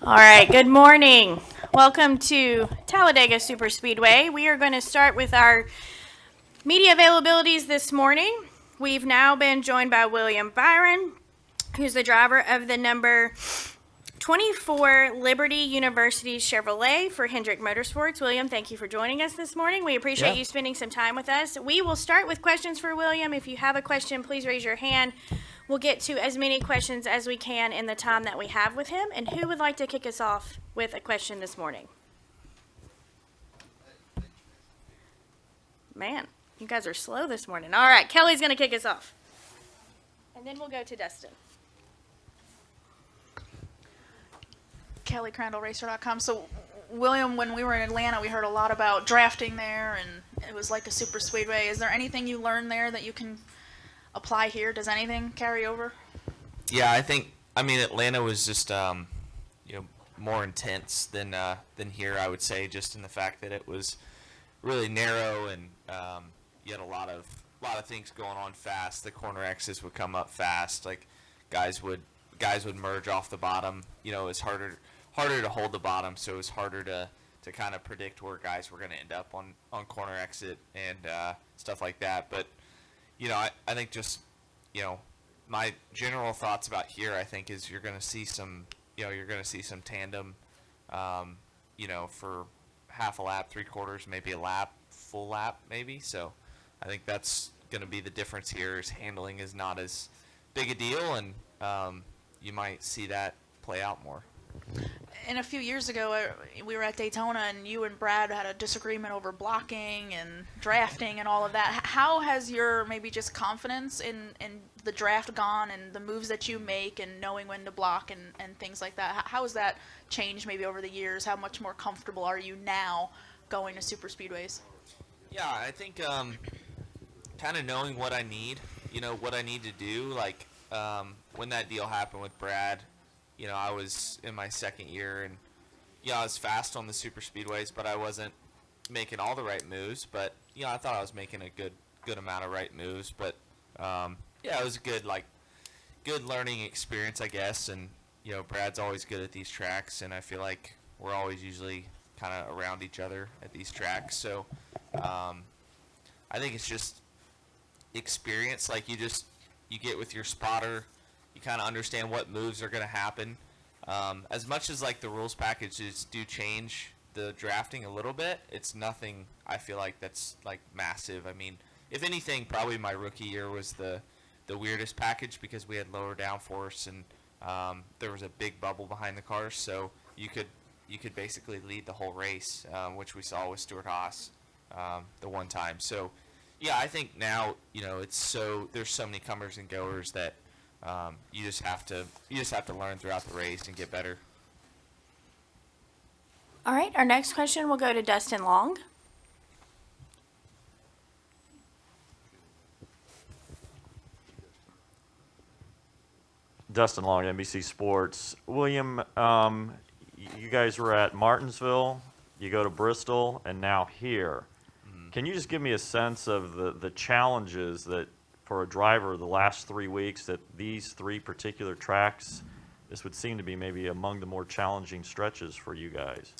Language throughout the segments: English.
All right, good morning. Welcome to Talladega Superspeedway. We are going to start with our media availabilities this morning. We've now been joined by William Byron, who's the driver of the number 24 Liberty University Chevrolet for Hendrick Motorsports. William, thank you for joining us this morning. We appreciate you spending some time with us. We will start with questions for William. If you have a question, please raise your hand. We'll get to as many questions as we can in the time that we have with him. And who would like to kick us off with a question this morning? Man, you guys are slow this morning. All right, Kelly's going to kick us off. And then we'll go to Dustin. Kelly, CrandallRacer.com. So, William, when we were in Atlanta, we heard a lot about drafting there, and it was like a super speedway. Is there anything you learned there that you can apply here? Does anything carry over? Yeah, I mean, Atlanta was just more intense than here. I would say, just in the fact that it was really narrow, and you had a lot of things going on fast. The corner X's would come up fast. Like guys would merge off the bottom. You know, it's harder to hold the bottom, so it was harder to kind of predict where guys were going to end up on corner exit and stuff like that. But I think just my general thoughts about here, I think, is you're going to see some tandem, for half a lap, 3/4, maybe a lap, full lap, maybe. So I think that's going to be the difference here. Is handling is not as big a deal, and you might see that play out more. And a few years ago, we were at Daytona, and you and Brad had a disagreement over blocking and drafting and all of that. How has your maybe just confidence in the draft gone, and the moves that you make and knowing when to block and things like that? How has that changed maybe over the years? How much more comfortable are you now going to super speedways? Yeah, I think kind of knowing what I need, what I need to do. Like when that deal happened with Brad, I was in my second year, and I was fast on the super speedways, but I wasn't making all the right moves. But I thought I was making a good amount of right moves. But it was a good learning experience, I guess. And Brad's always good at these tracks, and I feel like we're always usually kind of around each other at these tracks. So I think it's just experience. Like you get with your spotter. You kind of understand what moves are going to happen. As much as like the rules packages do change the drafting a little bit, it's nothing I feel like that's like massive. I mean, if anything, probably my rookie year was the weirdest package because we had lower downforce, and there was a big bubble behind the cars, so you could basically lead the whole race, which we saw with Stuart Haas the one time. So yeah, I think now there's so many comers and goers that you just have to learn throughout the race and get better. All right, our next question will go to Dustin Long. Dustin Long, NBC Sports. William, you guys were at Martinsville, you go to Bristol, and now here. Can you just give me a sense of the challenges that for a driver the last 3 weeks that these three particular tracks, this would seem to be maybe among the more challenging stretches for you guys?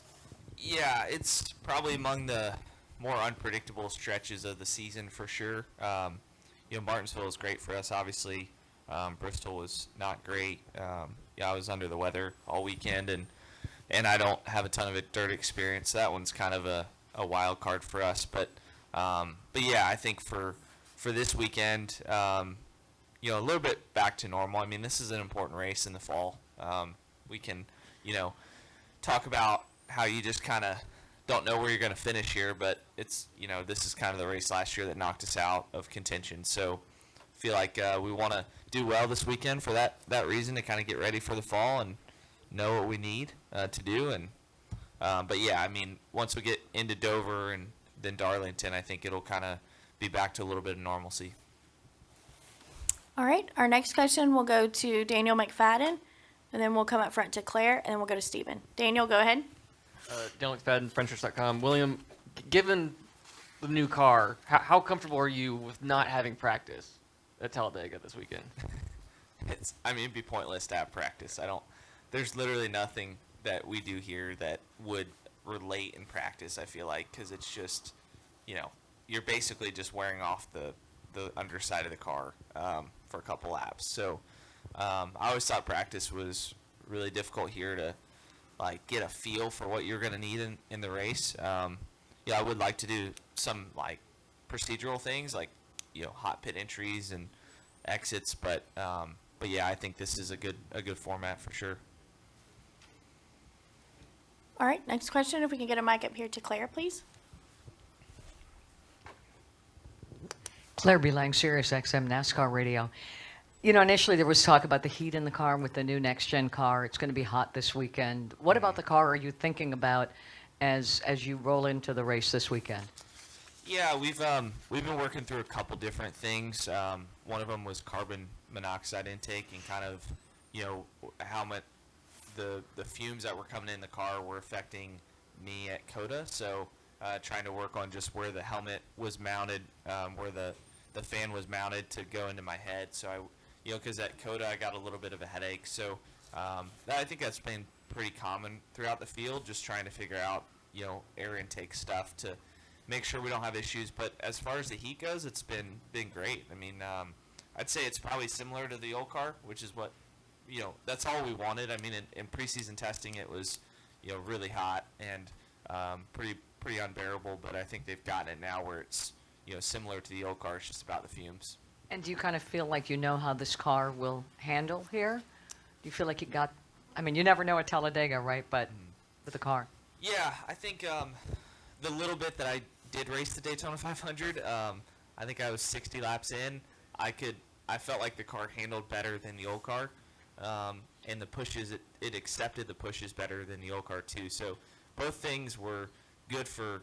Yeah, it's probably among the more unpredictable stretches of the season for sure. Martinsville was great for us, obviously. Bristol was not great. I was under the weather all weekend, and I don't have a ton of dirt experience. That one's kind of a wild card for us. But yeah, I think for this weekend, a little bit back to normal. I mean, this is an important race in the fall. We can, talk about how you just kind of don't know where you're going to finish here, but it's, this is kind of the race last year that knocked us out of contention. So I feel like we want to do well this weekend for that reason, to kind of get ready for the fall and know what we need to do. And but yeah, I mean, once we get into Dover and then Darlington, I think it'll kind of be back to a little bit of normalcy. All right, our next question will go to Daniel McFadden, and then we'll come up front to Claire, and then we'll go to Stephen. Daniel, go ahead. Daniel McFadden, Frenchers.com. William, given the new car, how comfortable are you with not having practice at Talladega this weekend? It'd be pointless to have practice. There's literally nothing that we do here that would relate in practice, I feel like, because it's just, you're basically just wearing off the underside of the car for a couple laps. So I always thought practice was really difficult here to like get a feel for what you're going to need in the race. I would like to do some like procedural things like hot pit entries and exits, but yeah, I think this is a good format for sure. All right, next question. If we can get a mic up here to Claire, please. Claire B. Lang, Sirius XM NASCAR Radio. Initially there was talk about the heat in the car with the new next-gen car. It's going to be hot this weekend. What about the car are you thinking about as you roll into the race this weekend? Yeah, we've been working through a couple different things. One of them was carbon monoxide intake and kind of, how much the fumes that were coming in the car were affecting me at COTA. So trying to work on just where the helmet was mounted, where the fan was mounted to go into my head. So because at COTA I got a little bit of a headache. So I think that's been pretty common throughout the field, just trying to figure out, air intake stuff to make sure we don't have issues. But as far as the heat goes, it's been great. I mean, I'd say it's probably similar to the old car, which is what, that's all we wanted. I mean, in preseason testing, it was, really hot and pretty unbearable. But I think they've gotten it now where it's, similar to the old car. It's just about the fumes. And do you kind of feel like you know how this car will handle here? Do you feel like you never know at Talladega, right? But with the car. Yeah, I think the little bit that I did race the Daytona 500, I think I was 60 laps in. I felt like the car handled better than the old car, and the pushes it accepted the pushes better than the old car too. So both things were good for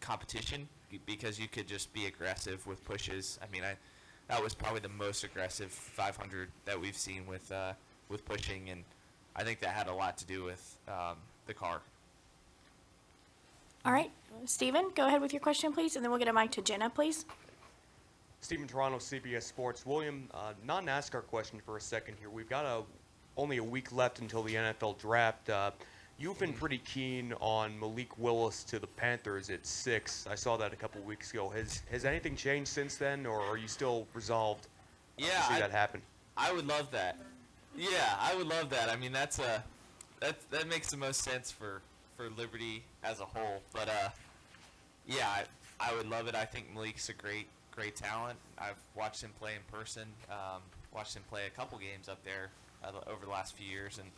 competition because you could just be aggressive with pushes. I mean, that was probably the most aggressive 500 that we've seen with pushing, and I think that had a lot to do with the car. All right, Steven, go ahead with your question, please, and then we'll get a mic to Jenna, please. Stephen Toronto, CBS Sports. William, non-NASCAR question for a second here. We've got only a week left until the NFL draft. You've been pretty keen on Malik Willis to the Panthers at 6. I saw that a couple weeks ago. Has anything changed since then, or are you still resolved to see that happen? I would love that. Yeah, I would love that. I mean, that makes the most sense for Liberty as a whole. But yeah, I would love it. I think Malik's a great talent. I've watched him play in person. Watched him play a couple games up there over the last few years, and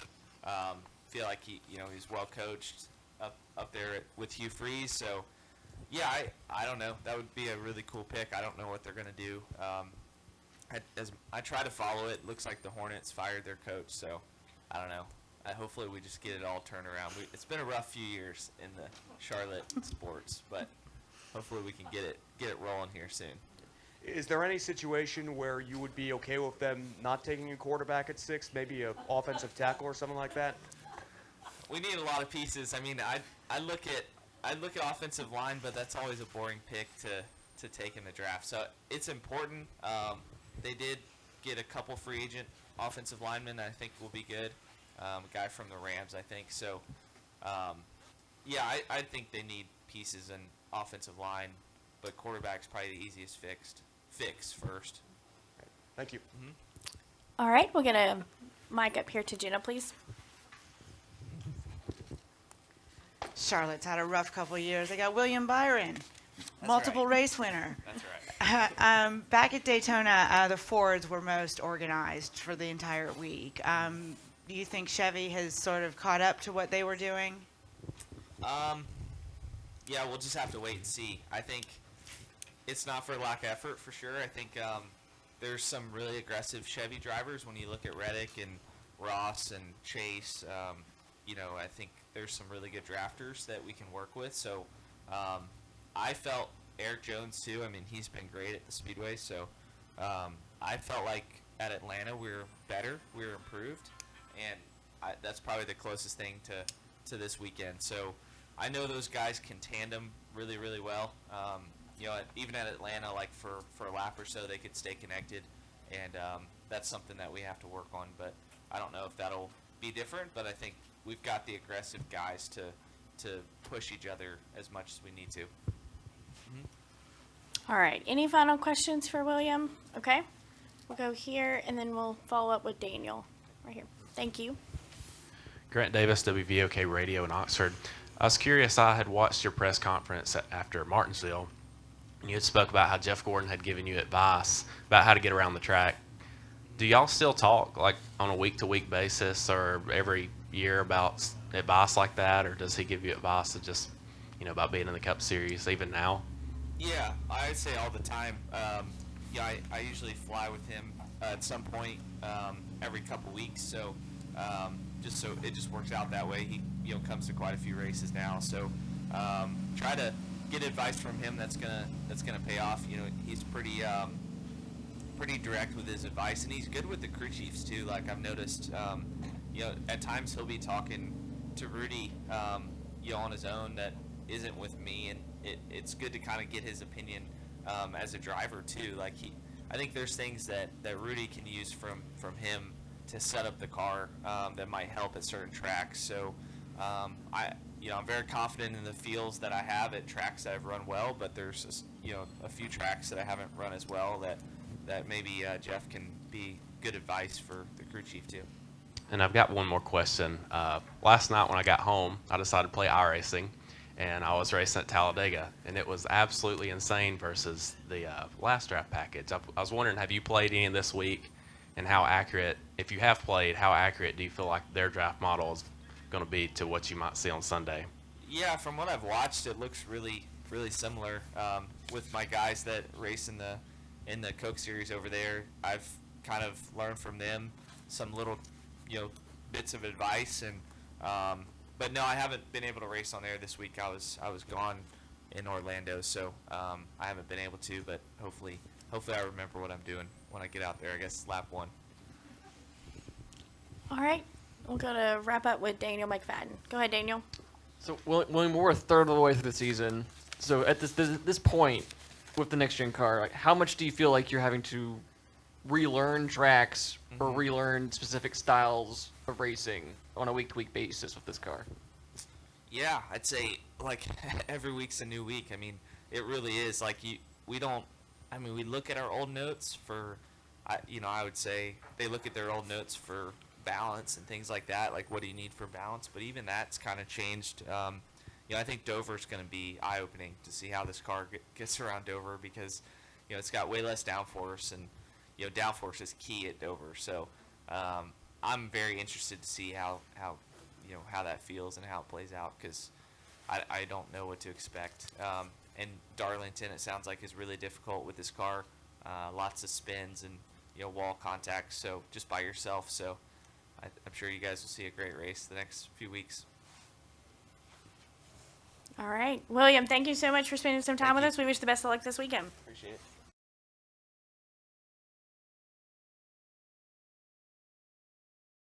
feel like he's well coached up there with Hugh Freeze. So yeah, I don't know. That would be a really cool pick. I don't know what they're gonna do. As I try to follow it, looks like the Hornets fired their coach. So I don't know. Hopefully we just get it all turned around. It's been a rough few years in the Charlotte sports, but hopefully we can get it rolling here soon. Is there any situation where you would be okay with them not taking a quarterback at 6, maybe an offensive tackle or something like that? We need a lot of pieces. I mean, I look at offensive line, but that's always a boring pick to take in the draft. So it's important. They did get a couple free agent offensive linemen that I think will be good. A guy from the Rams, I think. So, yeah, I think they need pieces in offensive line, but quarterback's probably the easiest fix first. Thank you. Mm-hmm. All right, we'll get a mic up here to Jenna, please. Charlotte's had a rough couple of years. They got William Byron, That's multiple right. race winner. That's right. Back at Daytona, the Fords were most organized for the entire week. Do you think Chevy has sort of caught up to what they were doing? Yeah, we'll just have to wait and see. I think it's not for lack of effort, for sure. I think there's some really aggressive Chevy drivers when you look at Reddick and Ross and Chase. I think there's some really good drafters that we can work with. So I felt Eric Jones, too. I mean, he's been great at the Speedway. So I felt like at Atlanta we were better. We were improved. And that's probably the closest thing to this weekend. So I know those guys can tandem really, really well. Even at Atlanta, like for a lap or so, they could stay connected. And that's something that we have to work on. But I don't know if that'll be different. But I think we've got the aggressive guys to push each other as much as we need to. All right. Any final questions for William? Okay. We'll go here, and then we'll follow up with Daniel right here. Thank you. Grant Davis, WVOK Radio in Oxford. I was curious, I had watched your press conference after Martinsville, and you had spoke about how Jeff Gordon had given you advice about how to get around the track. Do y'all still talk, like, on a week-to-week basis or every year about advice like that, or does he give you advice just, about being in the Cup Series even now? Yeah, I say all the time. I usually fly with him at some point every couple weeks, so just so it just works out that way. He comes to quite a few races now, so try to get advice from him that's gonna pay off. He's pretty direct with his advice, and he's good with the crew chiefs too. Like I've noticed, at times he'll be talking to Rudy, on his own that isn't with me, and it's good to kind of get his opinion as a driver too. Like I think there's things that Rudy can use from him to set up the car that might help at certain tracks. So I'm very confident in the feels that I have at tracks that I've run well, but there's a few tracks that I haven't run as well that maybe Jeff can be good advice for the crew chief too. And I've got one more question. Last night when I got home, I decided to play iRacing, and I was racing at Talladega, and it was absolutely insane versus the last draft package. I was wondering, have you played any this week, and how accurate, if you have played, how accurate do you feel like their draft model is going to be to what you might see on Sunday? Yeah, from what I've watched, it looks really, really similar. With my guys that race in the Coke Series over there, I've kind of learned from them some little, bits of advice, and but no, I haven't been able to race on there this week. I was gone in Orlando, so I haven't been able to. But hopefully I remember what I'm doing when I get out there. I guess lap 1. All right. We'll go to wrap up with Daniel McFadden. Go ahead, Daniel. So, William, we're a third of the way through the season. So, at this point with the next gen car, like, how much do you feel like you're having to relearn tracks or relearn specific styles of racing on a week-to-week basis with this car? Yeah, I'd say like every week's a new week. I mean, it really is. Like we look at our old notes for, I would say they look at their old notes for balance and things like that. Like, what do you need for balance? But even that's kind of changed. I think Dover's going to be eye-opening to see how this car gets around Dover, because it's got way less downforce, and downforce is key at Dover. So I'm very interested to see how that feels and how it plays out, because I don't know what to expect. And Darlington, it sounds like, is really difficult with this car. Lots of spins and wall contact, so just by yourself. So I'm sure you guys will see a great race the next few weeks. All right. William, thank you so much for spending some time Thank with you. us. We wish the best of luck this weekend. Appreciate it.